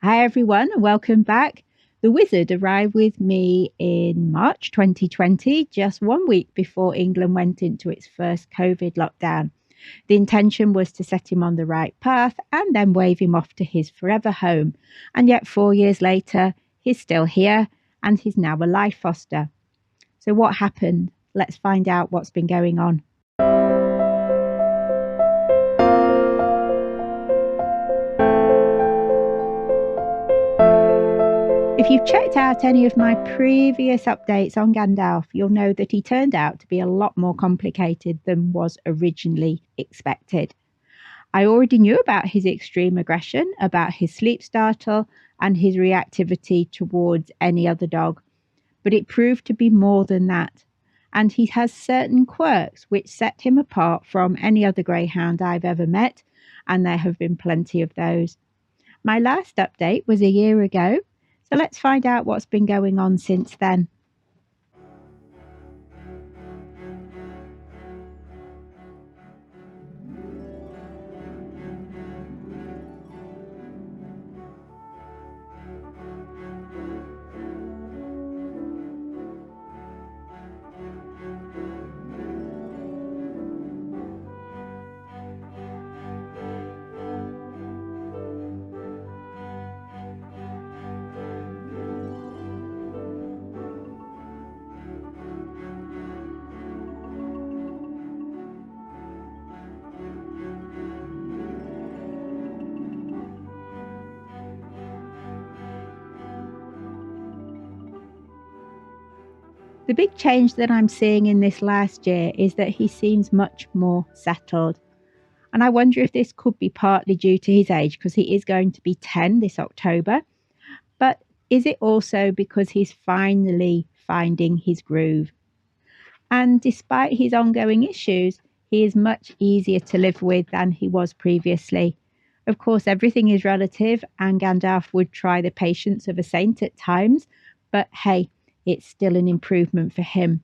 Hi everyone and welcome back. The Wizard arrived with me in March 2020, just 1 week before England went into its first COVID lockdown. The intention was to set him on the right path and then wave him off to his forever home. And yet 4 years later, he's still here and he's now a life foster. So what happened? Let's find out what's been going on. If you've checked out any of my previous updates on Gandalf, you'll know that he turned out to be a lot more complicated than was originally expected. I already knew about his extreme aggression, about his sleep startle, and his reactivity towards any other dog, but it proved to be more than that. And he has certain quirks which set him apart from any other greyhound I've ever met, and there have been plenty of those. My last update was a year ago, so let's find out what's been going on since then. The big change that I'm seeing in this last year is that he seems much more settled. And I wonder if this could be partly due to his age, because he is going to be 10 this October. But is it also because he's finally finding his groove? And despite his ongoing issues, he is much easier to live with than he was previously. Of course, everything is relative, and Gandalf would try the patience of a saint at times, but hey, it's still an improvement for him.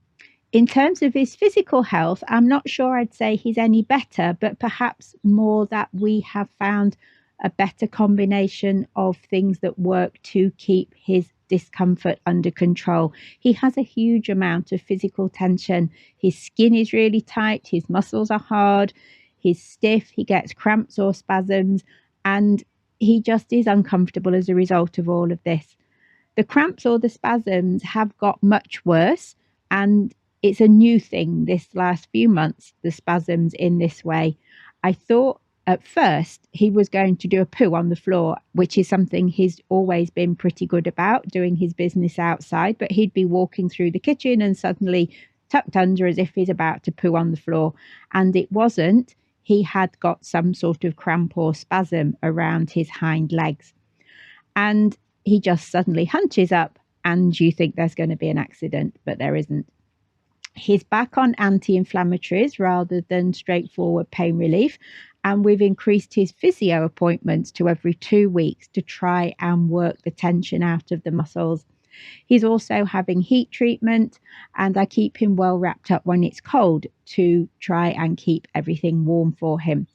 In terms of his physical health, I'm not sure I'd say he's any better, but perhaps more that we have found a better combination of things that work to keep his discomfort under control. He has a huge amount of physical tension. His skin is really tight, his muscles are hard, he's stiff, he gets cramps or spasms, and he just is uncomfortable as a result of all of this. The cramps or the spasms have got much worse, and it's a new thing this last few months, the spasms in this way. I thought at first he was going to do a poo on the floor, which is something he's always been pretty good about, doing his business outside, but he'd be walking through the kitchen and suddenly tucked under as if he's about to poo on the floor. And it wasn't. He had got some sort of cramp or spasm around his hind legs. And he just suddenly hunches up and you think there's going to be an accident, but there isn't. He's back on anti-inflammatories rather than straightforward pain relief, and we've increased his physio appointments to every 2 weeks to try and work the tension out of the muscles. He's also having heat treatment, and I keep him well wrapped up when it's cold to try and keep everything warm for him.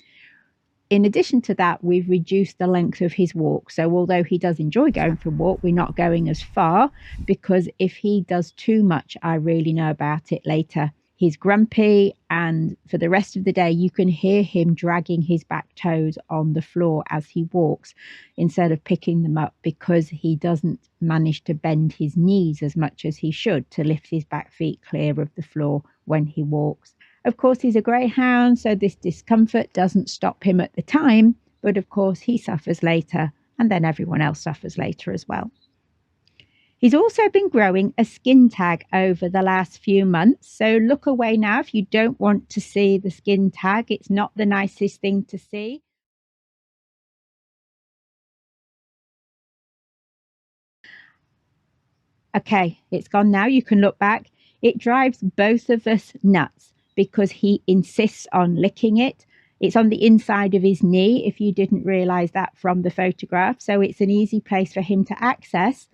In addition to that, we've reduced the length of his walk. So although he does enjoy going for a walk, we're not going as far, because if he does too much, I really know about it later. He's grumpy, and for the rest of the day, you can hear him dragging his back toes on the floor as he walks instead of picking them up, because he doesn't manage to bend his knees as much as he should to lift his back feet clear of the floor when he walks. Of course, he's a greyhound, so this discomfort doesn't stop him at the time, but of course he suffers later, and then everyone else suffers later as well. He's also been growing a skin tag over the last few months, so look away now if you don't want to see the skin tag. It's not the nicest thing to see. Okay, it's gone now. You can look back. It drives both of us nuts because he insists on licking it. It's on the inside of his knee, if you didn't realise that from the photograph. So it's an easy place for him to access.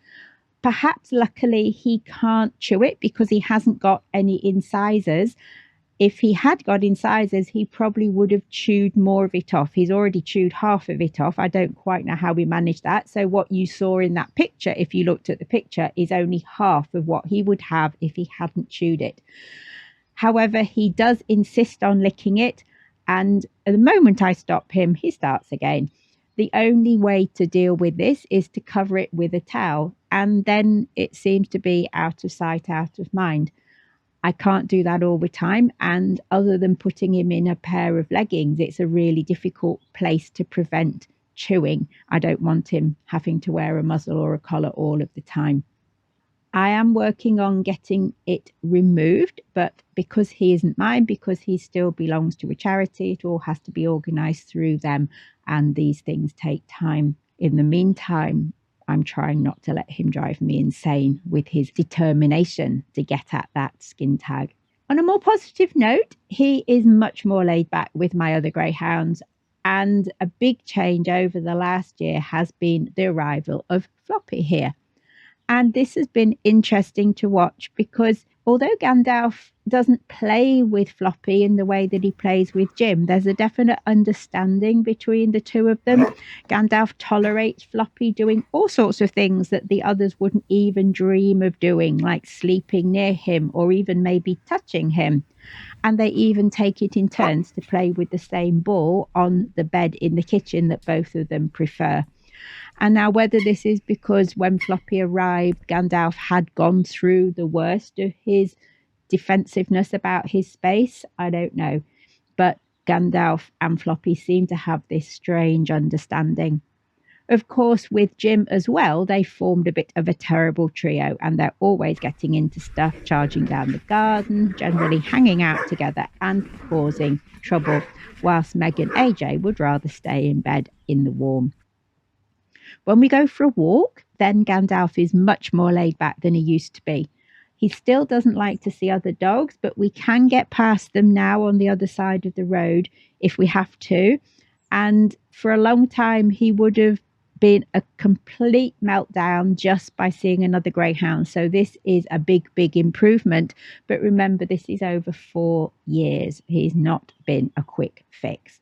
Perhaps luckily he can't chew it because he hasn't got any incisors. if he had got incisors, he probably would have chewed more of it off. He's already chewed half of it off. I don't quite know how we managed that. So what you saw in that picture, if you looked at the picture, is only half of what he would have if he hadn't chewed it. However, he does insist on licking it. And at the moment I stop him, he starts again. The only way to deal with this is to cover it with a towel. And then it seems to be out of sight, out of mind. I can't do that all the time. And other than putting him in a pair of leggings, it's a really difficult place to prevent chewing. I don't want him having to wear a muzzle or a collar all of the time. I am working on getting it removed, but because he isn't mine, because he still belongs to a charity, it all has to be organised through them. And these things take time. In the meantime, I'm trying not to let him drive me insane with his determination to get at that skin tag. On a more positive note, he is much more laid back with my other greyhounds. And a big change over the last year has been the arrival of Floppy here. And this has been interesting to watch because although Gandalf doesn't play with Floppy in the way that he plays with Jim, there's a definite understanding between the two of them. Gandalf tolerates Floppy doing all sorts of things that the others wouldn't even dream of doing, like sleeping near him or even maybe touching him. And they even take it in turns to play with the same ball on the bed in the kitchen that both of them prefer. And now, whether this is because when Floppy arrived, Gandalf had gone through the worst of his defensiveness about his space, I don't know. But Gandalf and Floppy seem to have this strange understanding. Of course, with Jim as well, they formed a bit of a terrible trio, and they're always getting into stuff, charging down the garden, generally hanging out together and causing trouble, whilst Meg and AJ would rather stay in bed in the warm. When we go for a walk, then Gandalf is much more laid back than he used to be. He still doesn't like to see other dogs, but we can get past them now on the other side of the road if we have to. And for a long time, he would have been a complete meltdown just by seeing another greyhound. So this is a big, big improvement. But remember, this is over 4 years. He's not been a quick fix.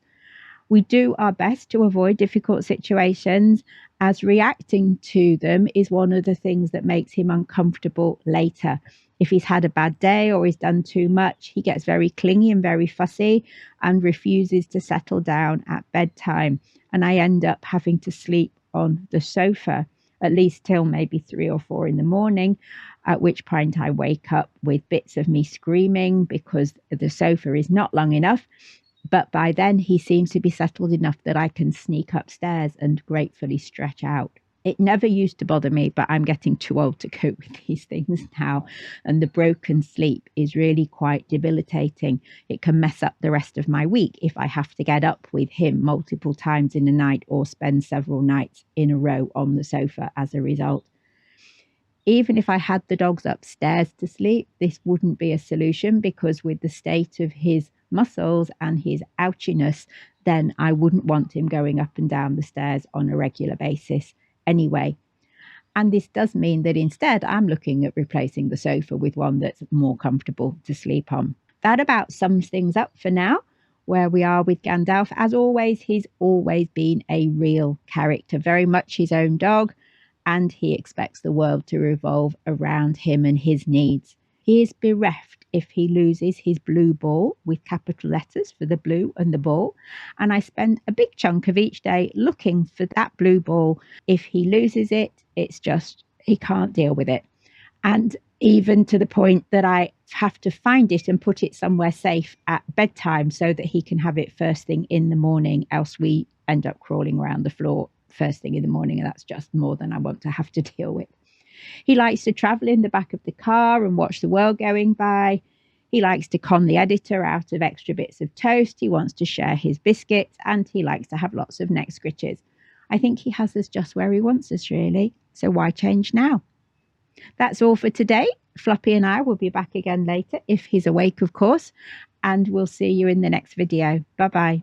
We do our best to avoid difficult situations, as reacting to them is one of the things that makes him uncomfortable later. If he's had a bad day or he's done too much, he gets very clingy and very fussy and refuses to settle down at bedtime. And I end up having to sleep on the sofa, at least till maybe 3 or 4 in the morning, at which point I wake up with bits of me screaming because the sofa is not long enough. But by then he seems to be settled enough that I can sneak upstairs and gratefully stretch out. It never used to bother me, but I'm getting too old to cope with these things now. And the broken sleep is really quite debilitating. It can mess up the rest of my week if I have to get up with him multiple times in a night or spend several nights in a row on the sofa as a result. Even if I had the dogs upstairs to sleep, this wouldn't be a solution because with the state of his muscles and his ouchiness, then I wouldn't want him going up and down the stairs on a regular basis anyway. And this does mean that instead I'm looking at replacing the sofa with one that's more comfortable to sleep on. That about sums things up for now, where we are with Gandalf. As always, he's always been a real character, very much his own dog, and he expects the world to revolve around him and his needs. He is bereft if he loses his blue ball, with capital letters for the blue and the ball. And I spend a big chunk of each day looking for that blue ball. If he loses it, it's just, he can't deal with it. And even to the point that I have to find it and put it somewhere safe at bedtime so that he can have it first thing in the morning, else we end up crawling around the floor first thing in the morning, and that's just more than I want to have to deal with. He likes to travel in the back of the car and watch the world going by. He likes to con the editor out of extra bits of toast. He wants to share his biscuits, and he likes to have lots of neck scritches. I think he has us just where he wants us, really. So why change now? That's all for today. Floppy and I will be back again later, if he's awake, of course, and we'll see you in the next video. Bye-bye.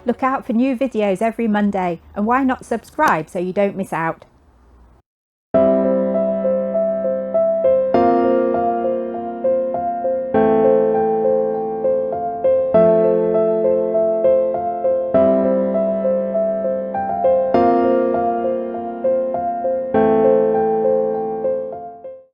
Look out for new videos every Monday, and why not subscribe so you don't miss out?